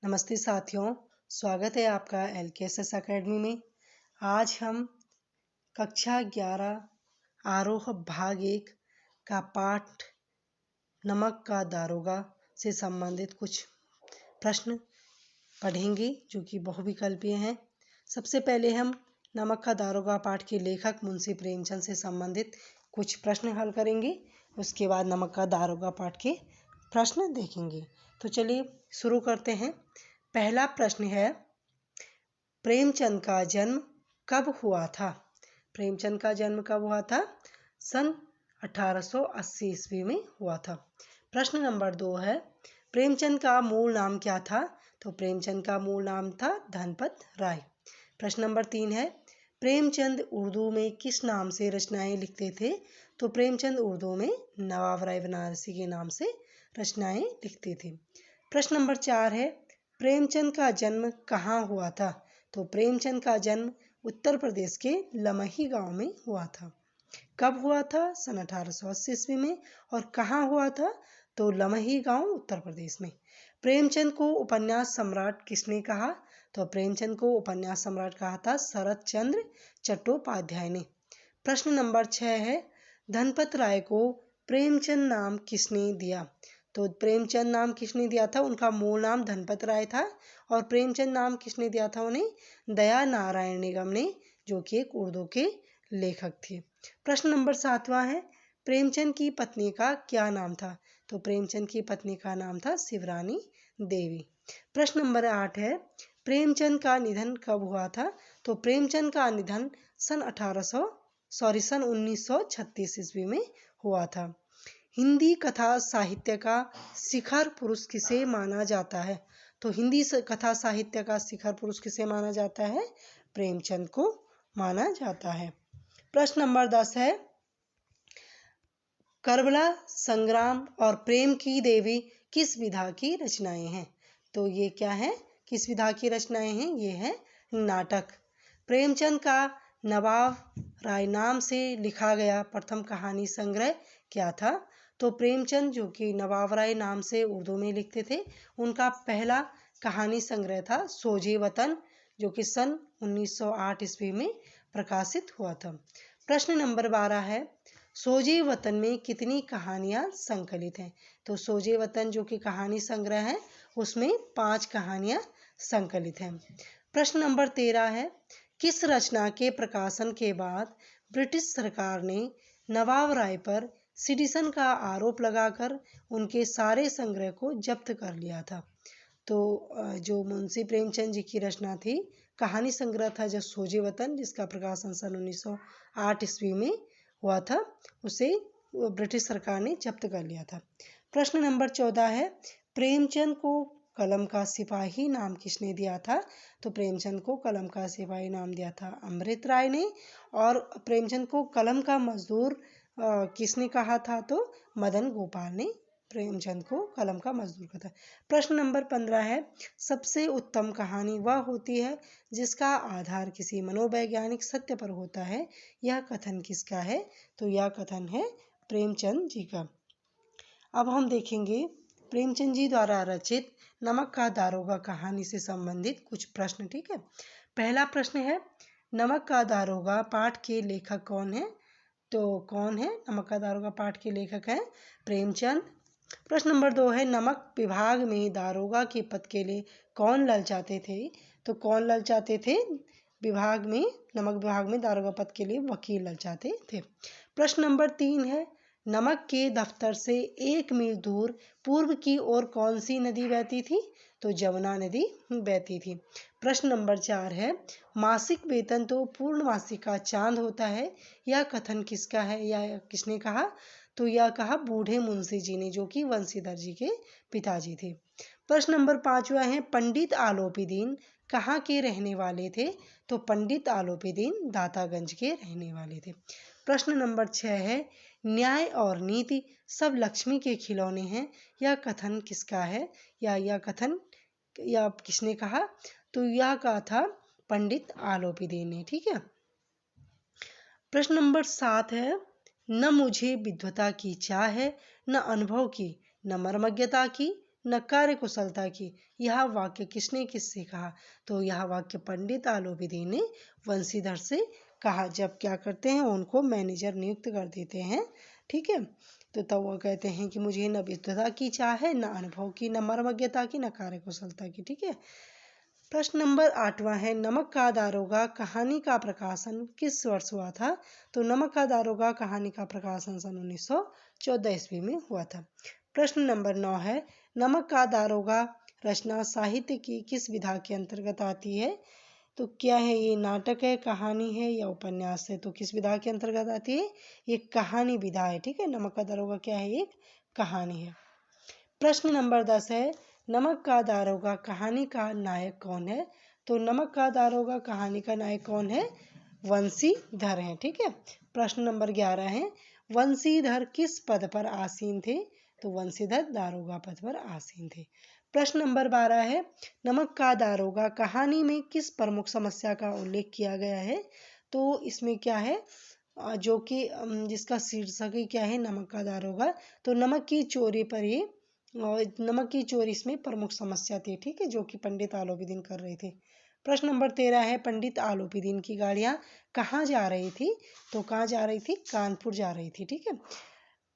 नमस्ते साथियों, स्वागत है आपका LKSS अकेडमी में। आज हम कक्षा 11 आरोह भाग 1 का पाठ नमक का दारोगा से संबंधित कुछ प्रश्न पढ़ेंगे जो कि बहुविकल्पीय हैं। सबसे पहले हम नमक का दारोगा पाठ के लेखक मुंशी प्रेमचंद से संबंधित कुछ प्रश्न हल करेंगे। उसके बाद नमक का दारोगा पाठ के प्रश्न देखेंगे। तो चलिए शुरू करते हैं। पहला प्रश्न है, प्रेमचंद का जन्म कब हुआ था? प्रेमचंद का जन्म कब हुआ था? सन 1880 ईस्वी में हुआ था। प्रश्न नंबर 2 है, प्रेमचंद का मूल नाम क्या था? तो प्रेमचंद का मूल नाम था धनपत राय। प्रश्न नंबर 3 है, प्रेमचंद उर्दू में किस नाम से रचनाएं लिखते थे? तो प्रेमचंद उर्दू में नवाब राय बनारसी के नाम से रचनाएं लिखते थे। प्रश्न नंबर 4 है, प्रेमचंद का जन्म कहाँ हुआ था? तो प्रेमचंद का जन्म उत्तर प्रदेश के लमही गांव में हुआ था। कब हुआ था? सन 1880 ईस्वी में। और कहाँ हुआ था? तो लमही गांव उत्तर प्रदेश में। प्रेमचंद को उपन्यास सम्राट किसने कहा? तो प्रेमचंद को उपन्यास सम्राट कहा था शरत चंद्र चट्टोपाध्याय ने। प्रश्न नंबर 6 है, धनपत राय को प्रेमचंद नाम किसने दिया? तो प्रेमचंद नाम किसने दिया था? उनका मूल नाम धनपत राय था और प्रेमचंद नाम किसने दिया था उन्हें? दया नारायण निगम ने, जो कि एक उर्दू के लेखक थे। प्रश्न नंबर 7वां है, प्रेमचंद की पत्नी का क्या नाम था? तो प्रेमचंद की पत्नी का नाम था शिवरानी देवी। प्रश्न नंबर 8 है, प्रेमचंद का निधन कब हुआ था? तो प्रेमचंद का निधन सन 1936 ईस्वी में हुआ था। हिंदी कथा साहित्य का शिखर पुरुष किसे माना जाता है? तो हिंदी कथा साहित्य का शिखर पुरुष किसे माना जाता है? प्रेमचंद को माना जाता है। प्रश्न नंबर 10 है, करबला संग्राम और प्रेम की देवी किस विधा की रचनाएं हैं? तो ये क्या है? किस विधा की रचनाएं हैं? ये है नाटक। प्रेमचंद का नवाब राय नाम से लिखा गया प्रथम कहानी संग्रह क्या था? तो प्रेमचंद जो कि नवाब राय नाम से उर्दू में लिखते थे, उनका पहला कहानी संग्रह था सोजे वतन, जो कि सन 1908 ईस्वी में प्रकाशित हुआ था। प्रश्न नंबर 12 है, सोजे वतन में कितनी कहानियां संकलित हैं? तो सोजे वतन जो कि कहानी संग्रह है, उसमें 5 कहानियां संकलित हैं। प्रश्न नंबर 13 है, किस रचना के प्रकाशन के बाद ब्रिटिश सरकार ने नवाब राय पर सिडिशन का आरोप लगाकर उनके सारे संग्रह को जब्त कर लिया था? तो जो मुंशी प्रेमचंद जी की रचना थी, कहानी संग्रह था जो सोजे वतन, जिसका प्रकाशन सन 1908 ईस्वी में हुआ था, उसे ब्रिटिश सरकार ने जब्त कर लिया था। प्रश्न नंबर 14 है, प्रेमचंद को कलम का सिपाही नाम किसने दिया था? तो प्रेमचंद को कलम का सिपाही नाम दिया था अमृत राय ने। और प्रेमचंद को कलम का मजदूर किसने कहा था? तो मदन गोपाल ने प्रेमचंद को कलम का मजदूर कहा था। प्रश्न नंबर 15 है, सबसे उत्तम कहानी वह होती है जिसका आधार किसी मनोवैज्ञानिक सत्य पर होता है। यह कथन किसका है? तो यह कथन है प्रेमचंद जी का। अब हम देखेंगे प्रेमचंद जी द्वारा रचित नमक का दारोगा कहानी से संबंधित कुछ प्रश्न। ठीक है, पहला प्रश्न है, नमक का दारोगा पाठ के लेखक कौन है? तो कौन है नमक का दारोगा पाठ के लेखक हैं? प्रेमचंद। प्रश्न नंबर 2 है, नमक विभाग में दारोगा के पद के लिए कौन ललचाते थे? तो कौन ललचाते थे? विभाग में, नमक विभाग में दारोगा पद के लिए वकील ललचाते थे। प्रश्न नंबर 3 है, नमक के दफ्तर से 1 मील दूर पूर्व की ओर कौन सी नदी बहती थी? तो जमुना नदी बहती थी। प्रश्न नंबर 4 है, मासिक वेतन तो पूर्ण मासिक का चांद होता है। यह कथन किसका है या किसने कहा? तो यह कहा बूढ़े मुंशी जी ने, जो कि वंशीधर जी के पिताजी थे। प्रश्न नंबर 5वां है, पंडित आलोपीदीन कहाँ के रहने वाले थे? तो पंडित आलोपीदीन दातागंज के रहने वाले थे। प्रश्न नंबर 6 है, न्याय और नीति सब लक्ष्मी के खिलौने हैं। यह कथन किसका है या यह कथन या किसने कहा? तो यह कहा था पंडित आलोपीदीन ने। ठीक है। प्रश्न नंबर 7 है, न मुझे विद्वता की चाह है, न अनुभव की, न मर्मज्ञता की, नकार कुशलता की। यह वाक्य किससे कहा? तो यह वाक्य पंडित आलोपीदीन ने वंशीधर से कहा जब क्या करते हैं, उनको मैनेजर नियुक्त कर देते हैं। ठीक है, तो तब वो कहते हैं कि मुझे न विद्वता की चाह है, न अनुभव की, न मर्मज्ञता की, न कार्यकुशलता की। ठीक है, प्रश्न नंबर 8वां है, नमक का दारोगा कहानी का प्रकाशन किस वर्ष हुआ था? तो नमक का दारोगा कहानी का प्रकाशन सन 1914 ईस्वी में हुआ था। प्रश्न नंबर 9 है, नमक का दारोगा रचना साहित्य की किस विधा के अंतर्गत आती है? तो क्या है ये, नाटक है, कहानी है या उपन्यास है? तो किस विधा के अंतर्गत आती है? ये कहानी विधा है। ठीक है, नमक का दारोगा क्या है? एक कहानी है। प्रश्न नंबर 10 है, नमक का दारोगा कहानी का नायक कौन है? तो नमक का दारोगा कहानी का नायक कौन है? वंशीधर है। ठीक है, प्रश्न नंबर 11 है, वंशीधर किस पद पर आसीन थे? तो वंशीधर दारोगा पद पर आसीन थे। प्रश्न नंबर 12 है, नमक का दारोगा कहानी में किस प्रमुख समस्या का उल्लेख किया गया है? तो इसमें क्या है, जो कि जिसका शीर्षक ही क्या है, नमक का दारोगा। तो नमक की चोरी पर ही, नमक की चोरी इसमें प्रमुख समस्या थी। ठीक है, जो कि पंडित आलोपीदीन कर रहे थे। प्रश्न नंबर 13 है, पंडित आलोपीदीन की गाड़ियां कहाँ जा रही थी? तो कहाँ जा रही थी? कानपुर जा रही थी। ठीक है,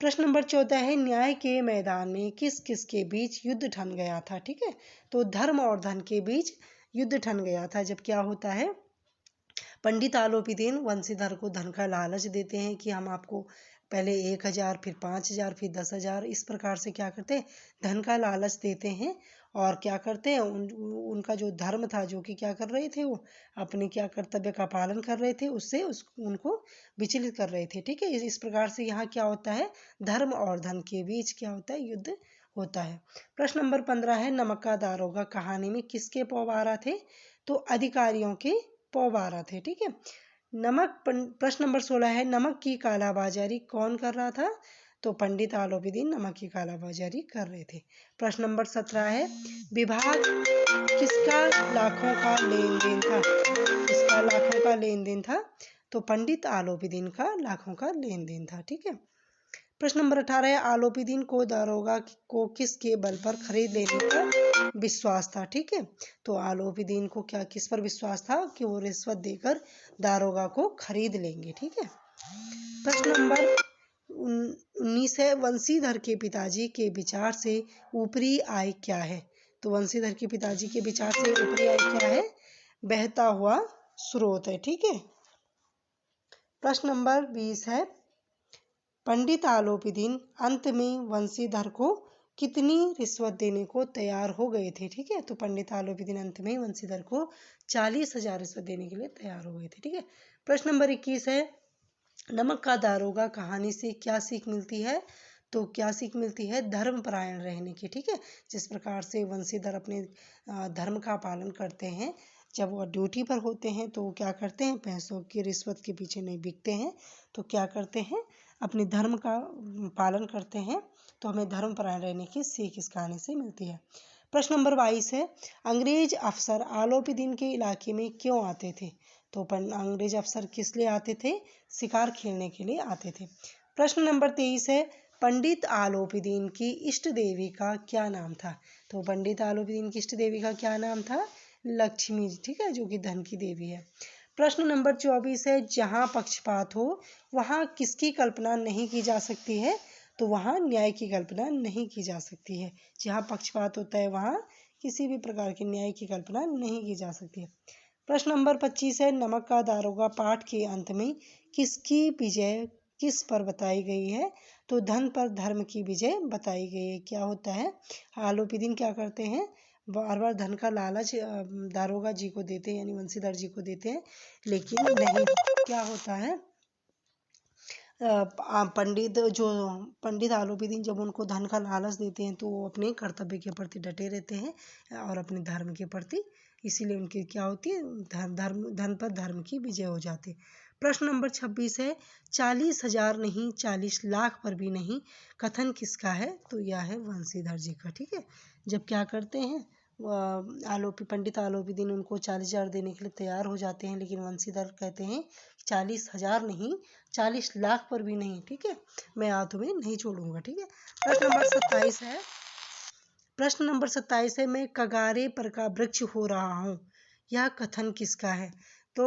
प्रश्न नंबर 14 है, न्याय के मैदान में किस किस के बीच युद्ध ठन गया था? ठीक है, तो धर्म और धन के बीच युद्ध ठन गया था। जब क्या होता है, पंडित आलोपीदीन वंशीधर को धन का लालच देते हैं कि हम आपको पहले 1000, फिर 5000, फिर 10,000, इस प्रकार से क्या करते हैं, धन का लालच देते हैं। और क्या करते हैं, उनका जो धर्म था, जो कि क्या कर रहे थे, वो अपने क्या कर्तव्य का पालन कर रहे थे, उससे उनको विचलित कर रहे थे। ठीक है, इस प्रकार से यहाँ क्या होता है, धर्म और धन के बीच क्या होता है, युद्ध होता है। प्रश्न नंबर 15 है, नमक का दारोगा कहानी में किसके पौवारा थे? तो अधिकारियों के पौवारा थे। ठीक है, प्रश्न नंबर 16 है, नमक की कालाबाजारी कौन कर रहा था? तो पंडित आलोपीदीन नमक की कालाबाजारी कर रहे थे। प्रश्न नंबर 17 है, विभाग किसका लाखों का लेन देन था? किसका लाखों का लेन देन था? तो पंडित आलोपीदीन का लाखों का लेन देन था। ठीक है, प्रश्न नंबर 18 है, आलोपीदीन को दारोगा को किसके बल पर खरीद लेने का विश्वास था? ठीक है, तो आलोपीदीन को क्या, किस पर विश्वास था कि वो रिश्वत देकर दारोगा को खरीद लेंगे। ठीक है, प्रश्न नंबर 19 है, वंशीधर के पिताजी के विचार से ऊपरी आय क्या है? तो वंशीधर के पिताजी के विचार से ऊपरी आय क्या है? बहता हुआ स्रोत है। ठीक है, प्रश्न नंबर 20 है, पंडित आलोपीदीन अंत में वंशीधर को कितनी रिश्वत देने को तैयार हो गए थे? ठीक है, तो पंडित आलोपीदीन अंत में वंशीधर को 40,000 रिश्वत देने के लिए तैयार हो गए थे। ठीक है, प्रश्न नंबर 21 है, नमक का दारोगा कहानी से क्या सीख मिलती है? तो क्या सीख मिलती है? धर्मपरायण रहने की। ठीक है, जिस प्रकार से वंशीधर अपने धर्म का पालन करते हैं, जब वो ड्यूटी पर होते हैं तो क्या करते हैं, पैसों की रिश्वत के पीछे नहीं बिकते हैं, तो क्या करते हैं, अपने धर्म का पालन करते हैं। तो हमें धर्मपरायण रहने की सीख इस कहानी से मिलती है। प्रश्न नंबर 22 है, अंग्रेज अफसर आलोपीदीन के इलाके में क्यों आते थे? तो अंग्रेज अफसर किस लिए आते थे? शिकार खेलने के लिए आते थे। प्रश्न नंबर 23 है, पंडित आलोपीदीन की इष्ट देवी का क्या नाम था? तो पंडित आलोपीदीन की इष्ट देवी का क्या नाम था? लक्ष्मी। ठीक है, जो कि धन की देवी है। प्रश्न नंबर 24 है, जहाँ पक्षपात हो वहाँ किसकी कल्पना नहीं की जा सकती है? तो वहाँ न्याय की कल्पना नहीं की जा सकती है। जहाँ पक्षपात होता है वहाँ किसी भी प्रकार के न्याय की कल्पना नहीं की जा सकती है। प्रश्न नंबर 25 है, नमक का दारोगा पाठ के अंत में किसकी विजय किस पर बताई गई है? तो धन पर धर्म की विजय बताई गई है। क्या होता है, आलोपीदीन क्या करते हैं, बार बार धन का लालच दारोगा जी को देते हैं, यानी वंशीधर जी को देते हैं, लेकिन नहीं, क्या होता है, पंडित आलोपीदीन जब उनको धन का लालच देते हैं तो वो अपने कर्तव्य के प्रति डटे रहते हैं और अपने धर्म के प्रति, इसीलिए उनकी क्या होती है, धन पर धर्म की विजय हो जाती है। प्रश्न नंबर 26 है, 40,000 नहीं 40 लाख पर भी नहीं, कथन किसका है? तो यह है वंशीधर जी का। ठीक है, जब क्या करते हैं, पंडित आलोपीदीन उनको 40,000 देने के लिए तैयार हो जाते हैं, लेकिन वंशीधर कहते हैं 40,000 नहीं 40 लाख पर भी नहीं। ठीक है, मैं तुम्हें नहीं छोड़ूंगा। ठीक है, प्रश्न नंबर 27 है, प्रश्न नंबर 27 है, मैं कगारे पर का वृक्ष हो रहा हूँ, यह कथन किसका है? तो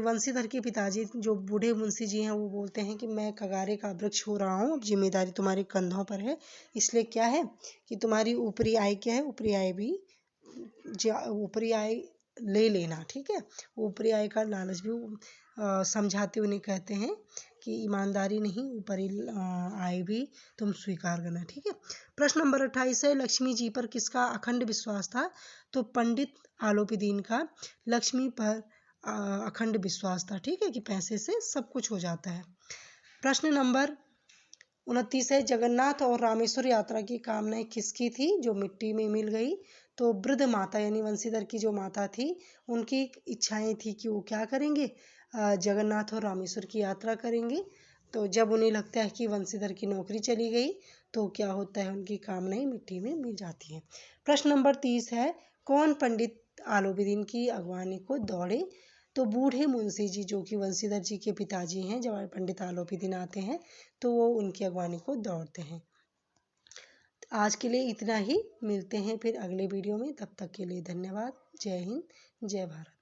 वंशीधर के पिताजी जो बूढ़े मुंशी जी हैं वो बोलते हैं कि मैं कगारे का वृक्ष हो रहा हूँ, अब जिम्मेदारी तुम्हारे कंधों पर है, इसलिए क्या है कि तुम्हारी ऊपरी आय क्या है, ऊपरी आय भी ऊपरी आय ले लेना, ठीक है। ऊपरी आय का लालच भी समझाते उन्हें कहते हैं कि ईमानदारी नहीं, ऊपरी आय भी तुम स्वीकार करना, ठीक है। प्रश्न नंबर 28 है, लक्ष्मी जी पर किसका अखंड विश्वास था? तो पंडित आलोपीदीन का लक्ष्मी पर अखंड विश्वास था, ठीक है, कि पैसे से सब कुछ हो जाता है। प्रश्न नंबर 29 है, जगन्नाथ और रामेश्वर यात्रा की कामनाएं किसकी थी जो मिट्टी में मिल गई? तो वृद्ध माता यानी वंशीधर की जो माता थी उनकी इच्छाएं थी कि वो क्या करेंगे, जगन्नाथ और रामेश्वर की यात्रा करेंगे। तो जब उन्हें लगता है कि वंशीधर की नौकरी चली गई तो क्या होता है, उनकी कामनाएं मिट्टी में मिल जाती हैं। प्रश्न नंबर 30 है, कौन पंडित आलोबीदीन की अगवानी को दौड़े? तो बूढ़े मुंशी जी जो कि वंशीधर जी के पिताजी हैं, जब पंडित आलोपीदीन आते हैं तो वो उनकी अगवानी को दौड़ते हैं। आज के लिए इतना ही, मिलते हैं फिर अगले वीडियो में, तब तक के लिए धन्यवाद। जय हिंद, जय भारत।